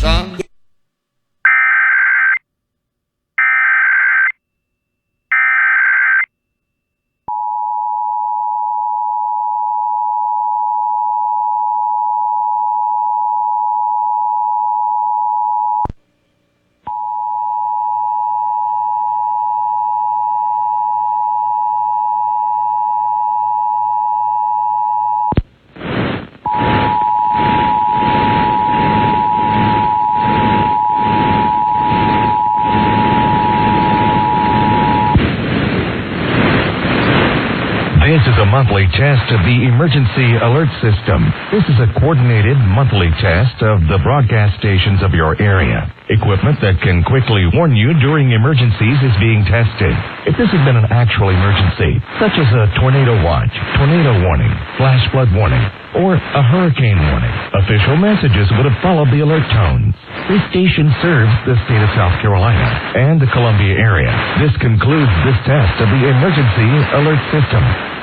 son. This is a monthly test of the Emergency Alert System. This is a coordinated monthly test of the broadcast stations of your area. Equipment that can quickly warn you during emergencies is being tested. If this had been an actual emergency, such as a tornado watch, tornado warning, flash flood warning, or a hurricane warning, official messages would have followed the alert tones. This station serves the state of South Carolina and the Columbia area. This concludes this test of the Emergency Alert System.